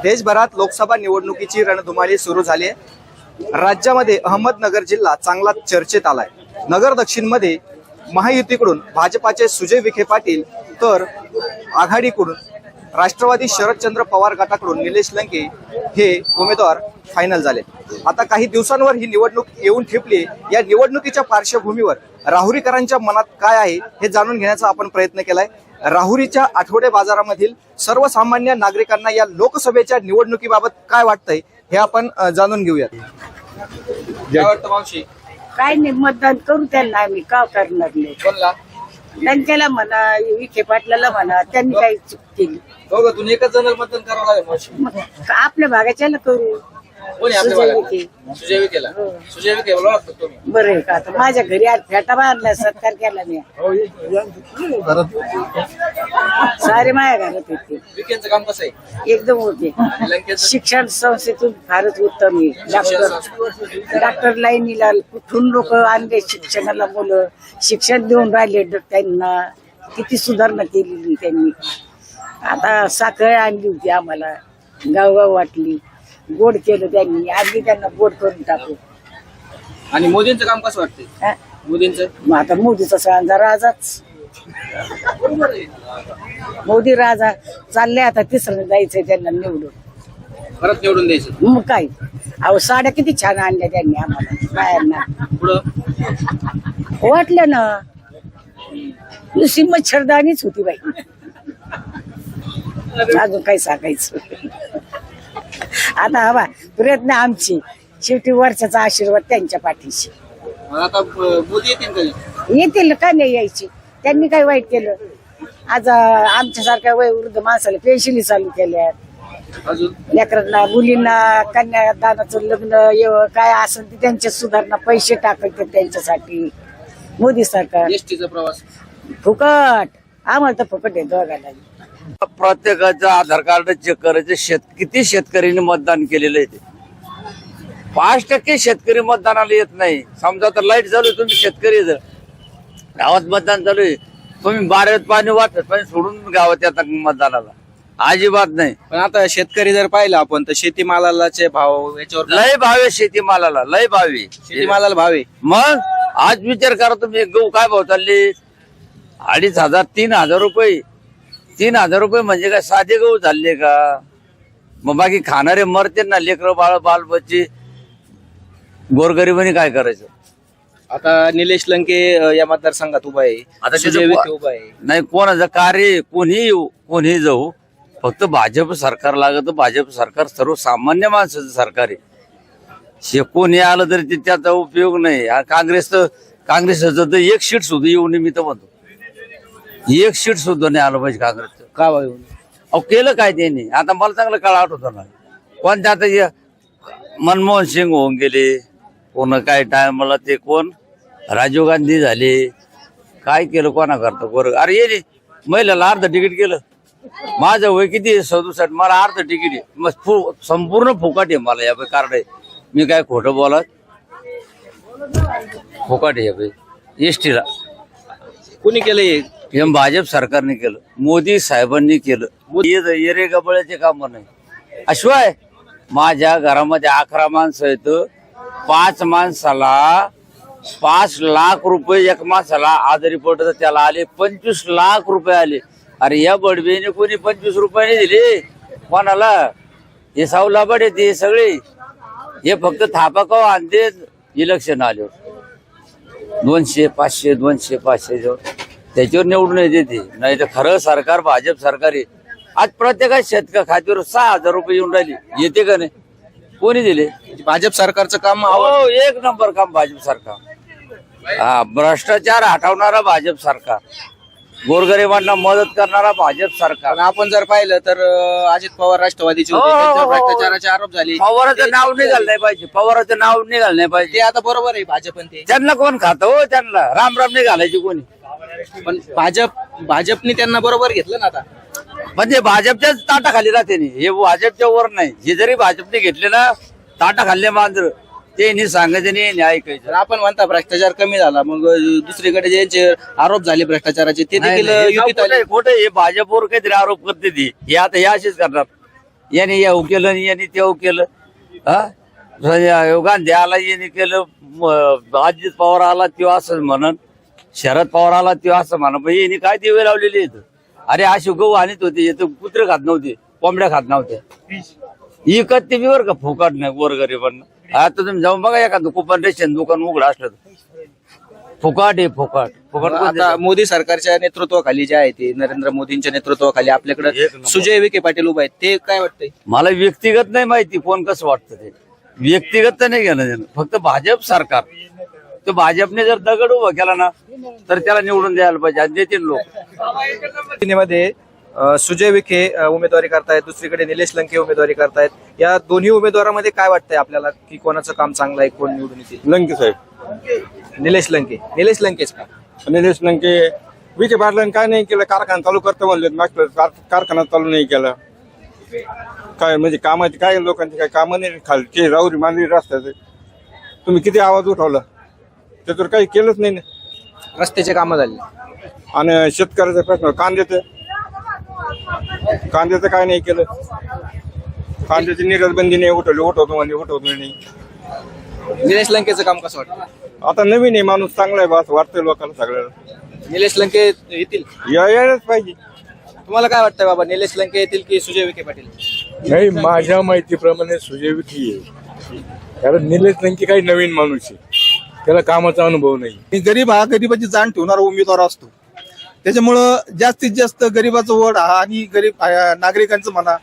देशभरात लोकसभा निवडणुकीची रणधुमाळी सुरू झाली आहे। राज्यामध्ये अहमदनगर जिल्हा चांगला चर्चेत आलाय। नगर दक्षिण मध्ये महायुतीकडून भाजपाचे सुजय विखे पाटील तर आघाडीकडून राष्ट्रवादी शरदचंद्र पवार गटाकडून निलेश लंके हे उमेदवार फायनल झाले। आता काही दिवसांवर ही निवडणूक येऊन ठेपली। या निवडणुकीच्या पार्श्वभूमीवर राहुरीकरांच्या मनात काय आहे हे जाणून घेण्याचा आपण प्रयत्न केलाय। राहुरीच्या आठवडे बाजारामधील सर्वसामान्य नागरिकांना या लोकसभेच्या निवडणुकीबाबत काय वाटतंय हे आपण जाणून घेऊयात। काय वाटतं मावशी? काय नाही, मतदान करू त्यांना आम्ही, का करणार नाही? कोणला? त्यांच्याला म्हणा, विखे पाटलाला म्हणा, त्यांनी काही चूक केली। हो, तुम्ही एकच जणांना मतदान करावं लागेल मावशी। मग आपल्या भागाच्याला करू। कोणी आपल्या सुजय भागात? विखे. सुजय विखेला। सुजय विखे ओळखतो तुम्ही? बरं आहे का? आता माझ्या घरी आज फेटा बांधला, सत्कार केला मी। सारे माझ्या घरात होते। विखेंचं काम कसं आहे? एकदम होते। लंकेचं? शिक्षण संस्थेतून फारच उत्तम आहे। डॉक्टर लाईनीला कुठून लोक आणले शिक्षणाला, मुलं शिक्षण देऊन राहिले त्यांना, किती सुधारणा केलेली त्यांनी। आता साखर आणली होती आम्हाला, गावगाव वाटली, गोड केलं त्यांनी, आधी त्यांना गोड करून टाकू। आणि मोदींचं काम कसं वाटतंय? मोदींचं? मग आता मोदीचा सांगा राजाच, मोदी राजा चालले। आता तिसरं जायचंय त्यांना निवडून, परत निवडून द्यायचं। मग काय? अहो साड्या किती छान आणल्या त्यांनी आम्हाला बायांना, पुढं वाटलं ना नुसती मच्छरदानीच होती बाई। अजून काय सांगायचं? आता हवा प्रयत्न आमची, शेवटी वर्षाचा आशीर्वाद त्यांच्या पाठीशी। आता मोदी येतील कधी? येतील का नाही यायची? त्यांनी काय वाईट केलं? आज आमच्यासारख्या वयोवृद्ध माणसाला पेन्शनी चालू केल्या, अजून लेकरांना मुलींना कन्यादानाचं लग्न काय असेल ते त्यांच्या सुधारणा पैसे टाकायचे त्यांच्यासाठी मोदी सरकार। एसटीचा प्रवास फुकट, आम्हाला तर फुकट आहे दोघांना। प्रत्येकाचं आधार कार्ड चेक करायचं। किती शेतकऱ्यांनी मतदान केलेलं आहे ते 5% शेतकरी मतदानाला येत नाही। समजा तर लाईट चालू आहे, तुम्ही शेतकरी गावात मतदान चालू आहे, तुम्ही बारेत पाणी वाटत पण सोडून गावात येतात मतदानाला, अजिबात नाही। पण आता शेतकरी जर पाहिलं आपण तर शेतीमालाचे भाव याच्यावर लय भाव आहे, शेतीमालाला लय भाव आहे, शेतीमालाला भाव आहे। मग आज विचार करा तुम्ही, गहू काय भाव चालले? 2,500 3,000 रुपये। 3,000 रुपये म्हणजे काय साधे गहू चालले का? मग बाकी खाणारे मरते ना, लेकर बाळ बाल बच्चे, गोरगरिबांनी काय करायचं? आता निलेश लंके या मतदारसंघात उभा आहे, आता सुजय विखे उभा आहे। नाही, कोणाचं कार्य कोणी येऊ कोणी जाऊ, फक्त भाजप सरकार लागत। भाजप सरकार सर्वसामान्य माणसाचं सरकार आहे। कोणी आलं तरी ते त्याचा उपयोग नाही। काँग्रेसचं तर एक सीट सुद्धा येऊ नये, मी तर म्हणतो एक सीट सुद्धा नाही आलं पाहिजे काँग्रेसचं। का भाऊ? अहो केलं काय त्यांनी? आता मला चांगलं काळ आठवतो ना, कोणत्या आता मनमोहन सिंग होऊन गेले, कोण काय टायमाला ते कोण राजीव गांधी झाले, काय केलं कोणा करता? गोर अरे ये महिलाला अर्ध तिकीट केलं। माझं वय किती 67, मला अर्ध तिकीट आहे, मग संपूर्ण फुकाट आहे मला या कार्ड आहे। मी काय खोटं बोलत? फुकाट आहे एसटीला। कोणी केलंय? हे भाजप सरकारने केलं, मोदी साहेबांनी केलं। येरे गबळ्याचे काम नाही। अशिवाय माझ्या घरामध्ये 11 माणसं आहेत, 5 माणसाला 5 लाख रुपये, एक माणसाला आजारी पडत त्याला आले 25 लाख रुपये आले। अरे या बडबीने कोणी 25 रुपयाने दिले कोणाला? हे सावलाबड येते सगळे, हे फक्त थापा कवा आणते इलेक्शन आले 200 500 200 500 त्याच्यावर निवडून येते। नाही तर खरं सरकार भाजप सरकार आहे। आज प्रत्येका शेतकरी खात्यावर 6,000 रुपये येऊन राहिले, येते का नाही? कोणी दिले? भाजप सरकारचं काम हो, एक नंबर काम भाजप सरकार। हा, भ्रष्टाचार हटवणारा भाजप सरकार, गोरगरिबांना मदत करणारा भाजप सरकार। आपण जर पाहिलं तर अजित पवार राष्ट्रवादीचे होते, त्यांच्यावर भ्रष्टाचाराचे आरोप झाले। पवाराचं नाव निघालं नाही पाहिजे, पवाराचं नाव निघालं नाही पाहिजे। ते आता बरोबर आहे भाजप, ते त्यांना कोण खातं हो? त्यांना राम राम नाही घालायची कोणी। पण भाजपने त्यांना बरोबर घेतलं ना आता। म्हणजे भाजपच्याच ताटाखाली राहते नाही, हे भाजपच्या वर नाही। हे जरी भाजपने घेतले ना ताटाखाल्ले मांजर, ते नाही सांगायचं नाही ऐकायचं। आपण म्हणता भ्रष्टाचार कमी झाला, मग दुसरीकडे ज्यांचे आरोप झाले भ्रष्टाचाराचे ते देखील युतीत आले। खोटे हे भाजपवर काहीतरी आरोप करते ती, हे आता हे असेच करणार। याने येऊ केलं आणि याने तेऊ केलं. गांधी आला याने केलं, अजित पवार आला तो असं म्हणन, शरद पवार आला तो असं म्हणा. पण यांनी काय दिवे लावलेले आहेत. अरे असे गहू आणत होते, कुत्रे खात नव्हते, कोंबड्या खात नव्हत्या. इकत ते बी बरं का फुकट नाही गोरगरीबांना. आता तुम्ही जाऊन बघा एखादं कुपन रेशन दुकान उघडं असलं तर फुकट आहे, फुकट फुकट. आता मोदी सरकारच्या नेतृत्वाखाली जे आहे ते नरेंद्र मोदींच्या नेतृत्वाखाली आपल्याकडे सुजय विखे पाटील उभा आहेत, ते काय वाटतंय? मला व्यक्तिगत नाही माहिती कोण कसं वाटतं ते, व्यक्तिगत तर नाही घेणं देणं. फक्त भाजप सरकार, तो भाजपने जर दगड उभा केला ना तर त्याला निवडून द्यायला पाहिजे आणि देतील लोक. मध्ये सुजय विखे उमेदवारी करतायत, दुसरीकडे निलेश लंके उमेदवारी करतायत. या दोन्ही उमेदवारांमध्ये काय वाटतंय आपल्याला की कोणाचं काम चांगलं आहे, कोण निवडून येतील? लंके साहेब. निलेश लंकेच का? निलेश लंके. विखे पाटलांनी काय नाही केलं, कारखाना चालू करतो म्हणले, मागचं कारखाना चालू नाही केला. काय म्हणजे कामाची काय लोकांची काय कामं नाही, खालची राहुरी मांजरी रस्त्याचे तुम्ही किती आवाज उठवला, त्याच्यावर काही केलंच नाही. रस्त्याचे कामं झाले आणि शेतकऱ्याचा प्रश्न कांद्याचं काय नाही केलं. कांद्याची निर्यात बंदी नाही, उठवतो नाही. निलेश लंकेचं काम कसं वाटतं? आता नवीन आहे माणूस, चांगला आहे बा असं वाटतंय लोकांना सगळ्याला. निलेश लंके येतील? यायलाच पाहिजे. तुम्हाला काय वाटतंय बाबा, निलेश लंके येतील की सुजय विखे पाटील? नाही, माझ्या माहितीप्रमाणे सुजय विखे आहे. कारण निलेश लंके काही नवीन माणूस आहे, त्याला कामाचा अनुभव नाही. गरीब हा गरिबाची जाण ठेवणारा उमेदवार असतो, त्याच्यामुळं जास्तीत जास्त गरिबाचं वड हा आणि गरीब नागरिकांचं म्हणा,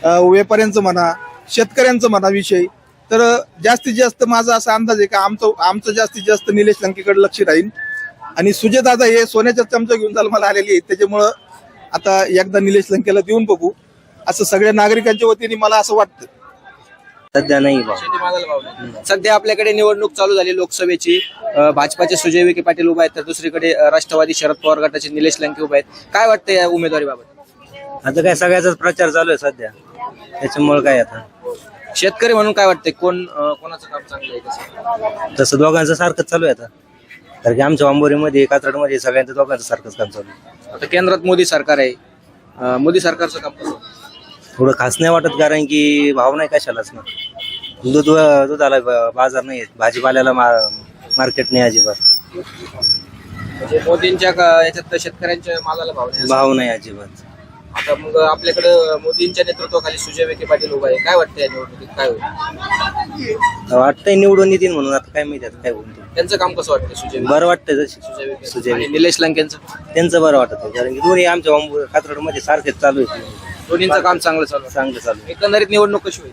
व्यापाऱ्यांचं म्हणा, शेतकऱ्यांचं म्हणा विषय, तर जास्तीत जास्त माझा असा अंदाज आहे का आमचं जास्तीत जास्त निलेश लंकेकडे लक्ष राहील. आणि सुजयदादा हे सोन्याचा चमचा घेऊन जन्माला आलेली आहे, त्याच्यामुळं आता एकदा निलेश लंकेला देऊन बघू असं सगळ्या नागरिकांच्या वतीने मला असं वाटतं. सध्या नाही बा. सध्या आपल्याकडे निवडणूक चालू झाली लोकसभेची. भाजपाचे सुजय विखे पाटील उभा आहेत, तर दुसरीकडे राष्ट्रवादी शरद पवार गटाचे निलेश लंके उभा आहेत. काय वाटतं या उमेदवारीबाबत? आता काय सगळ्याचाच प्रचार चालू आहे सध्या, त्याच्यामुळे काय आता शेतकरी म्हणून काय वाटतंय, कोणाचं काम चांगलं आहे कसं? तसं दोघांचं सारखंच चालू आहे आता. कारण की आमच्या आंबोरीमध्ये कात्रडमध्ये सगळ्यांचं दोघांचं सारखंच काम चालू आहे. आता केंद्रात मोदी सरकार आहे, मोदी सरकारचं काम कसं? थोडं खास नाही वाटत, कारण की भाव नाही कशालाच ना. दुधाला बाजार नाही, भाजीपाल्याला मार्केट नाही अजिबात. म्हणजे मोदींच्या याच्यात शेतकऱ्यांच्या मालाला भाव नाही अजिबात. आता मग आपल्याकडे मोदींच्या नेतृत्वाखाली सुजय विखे पाटील उभा आहे, काय वाटतं या निवडणुकीत काय होईल? वाटतंय निवडून येतील म्हणून, आता काय माहिती आता काय होईल. त्यांचं काम कसं वाटतं सुजय बरं वाटतंय सुजय आणि निलेश लंकेंचं? त्यांचं बरं वाटत, कारण की दोन्ही आमच्या कात्रडमध्ये सारखेच चालू आहे. दोन्हींचं काम चांगलं चालू चालू. एकंदरीत निवडणूक कशी होईल?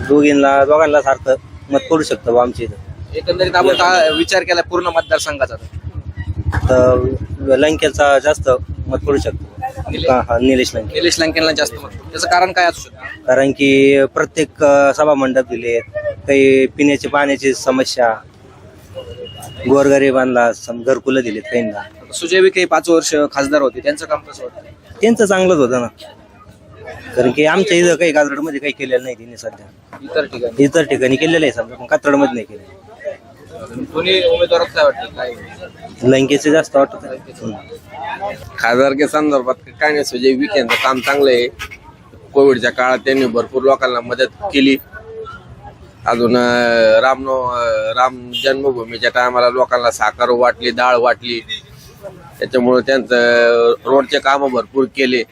दोघांना सारखं मत पडू शकतं बा आमच्या इथं. एकंदरीत आपण विचार केला पूर्ण मतदारसंघाचा तर लंकेचा जास्त मत पडू शकतो. निलेश लंके. निलेश लंकेला जास्त मत. त्याचं कारण काय असू शकतं? कारण की प्रत्येक सभा मंडप दिले, काही पिण्याची पाण्याची समस्या, गोरगरिबांना घरकुलं दिलेत काहींना. सुजय विखे 5 वर्ष खासदार होते, त्यांचं काम कसं वाटतं? त्यांचं चांगलंच होतं ना, कारण की आमच्या इथं काही कात्रडमध्ये काही केलेलं नाही त्यांनी. सध्या इतर ठिकाणी केलेलं आहे समजा, पण कात्रडमध्ये नाही केलं. दोन्ही उमेदवारात काय वाटतं काय होईल? लंकेचे जास्त वाटत. खासदारकी संदर्भात काय नाही, सुजय विखेंचं काम चांगलं आहे. कोविडच्या काळात त्यांनी भरपूर लोकांना मदत केली. अजून राम जन्मभूमीच्या टायमाला लोकांना साखर वाटली, डाळ वाटली. त्याच्यामुळे त्यांचं रोडचे काम भरपूर केले,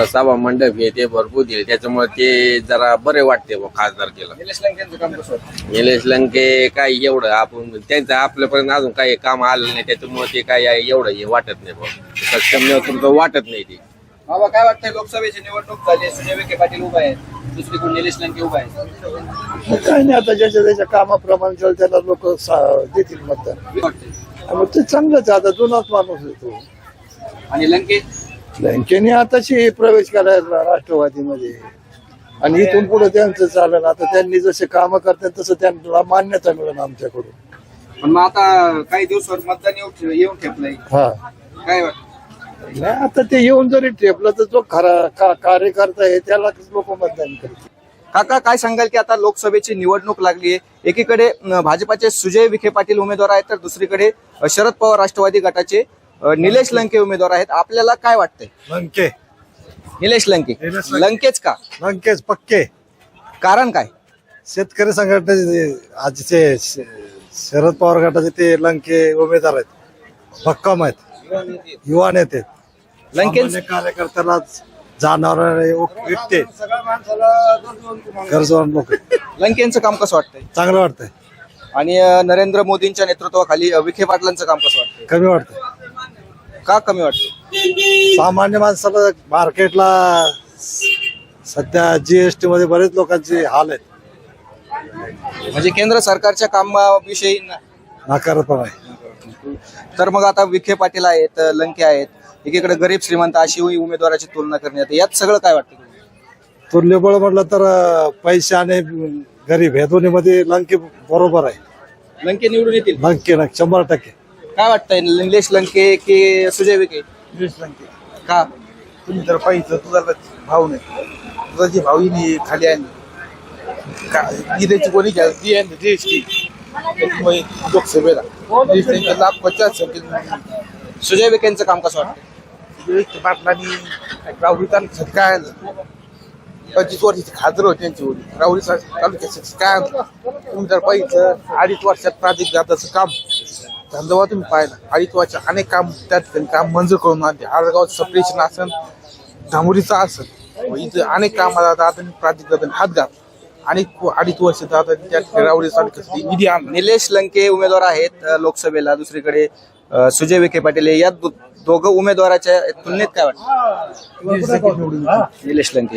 सभा मंडप हे ते भरपूर दिले. त्याच्यामुळे ते जरा बरे वाटते खासदार केलं. निलेश लंकेंचं काम कसं वाटतं? निलेश लंके काय एवढं आपण त्यांचं आपल्यापर्यंत अजून काही काम आलं नाही, त्याच्यामुळे ते काय एवढं हे वाटत नाही. सक्षम नेतृत्व वाटत नाही ते. बाबा काय वाटतंय, लोकसभेची निवडणूक झाली, सुजय विखे पाटील उभा आहेत, दुसरीकडून निलेश लंके उभा आहेत. काय नाही, आता ज्याच्या त्याच्या कामाप्रमाणे त्याला लोक देतील मतदान. मग ते चांगलंच, आता जुनाच माणूस येतो. आणि लंकेने आताशी प्रवेश करायला राष्ट्रवादीमध्ये, आणि इथून पुढे त्यांचं चालेल. आता त्यांनी जसे काम करतात तसं त्यांना मान्यता मिळेल आमच्याकडून. पण मग आता काही दिवसावर मतदान येऊन ठेपलंय, हा काय वाटतं? नाही, आता ते येऊन जरी ठेपलं तर जो खरा कार्यकर्ता आहे त्याला लोक मतदान करतील. काका काय सांगाल की आता लोकसभेची निवडणूक लागली आहे, एकीकडे भाजपाचे सुजय विखे पाटील उमेदवार आहेत, तर दुसरीकडे शरद पवार राष्ट्रवादी गटाचे निलेश लंके उमेदवार आहेत. आपल्याला काय वाटतंय? लंके निलेश लंके लंकेच का? लंकेश पक्के कारण काय? शेतकरी संघटनेचे आजचे शरद पवार गटाचे ते लंके उमेदवार आहेत, भक्कम आहेत, युवा नेते, लंकेच सामान्य कार्यकर्त्याला जाणणारे व्यक्ती, गरजवान लोक. लंकेंचं काम कसं वाटतंय? चांगलं वाटतंय, आणि नरेंद्र मोदींच्या नेतृत्वाखाली विखे पाटलांचं काम कसं वाटतंय? कमी वाटतंय. का कमी वाटतं? सामान्य माणसाला मार्केटला सध्या जीएसटी मध्ये बरेच लोकांचे हाल आहेत, म्हणजे केंद्र सरकारच्या कामाविषयी नकारात्मक आहे. तर मग आता विखे पाटील आहेत, लंके आहेत, एकीकडे गरीब श्रीमंत अशी उमेदवाराची तुलना करण्यात येते. यात सगळं काय वाटतं? तुल्यबळ म्हटलं तर पैसे आणि गरीब ह्या दोन्ही मध्ये लंके बरोबर आहे. लंके निवडून येतील लंके ना 100%. काय वाटतंय, निलेश लंके की सुजय विखे? का? तुम्ही जर पाहिजे तुझा भाव नाही, तुझा जे भाव खाली आहे कोणी जीएसटी लोकसभेला लाख 50. सुजय विखेंचं काम कसं वाटतं? पाटलांनी राहुरी तालुक्यात काय आणलं, 25 वर्षाचे खासदार होते त्यांची होती. राहुरी तालुक्यात काय आणलं, तुम्ही जर पाहिजे 2.5 वर्षात प्राधिक जाताचं काम धंदा तुम्ही पाहिलं. 2.5 वर्षात अनेक काम त्या ठिकाणी काम मंजूर करून आणते. आडगावचं सपरेशन असेल, धामुरीचं असेल, इथं अनेक कामाला आता प्राधिकरणाने हात घात आणि 2.5 वर्ष आता त्या राहुरी तालुक्यासाठी निधी आणला. निलेश लंके उमेदवार आहेत लोकसभेला, दुसरीकडे सुजय विखे पाटील. या दोघं उमेदवाराच्या तुलनेत काय वाटतं? निलेश लंके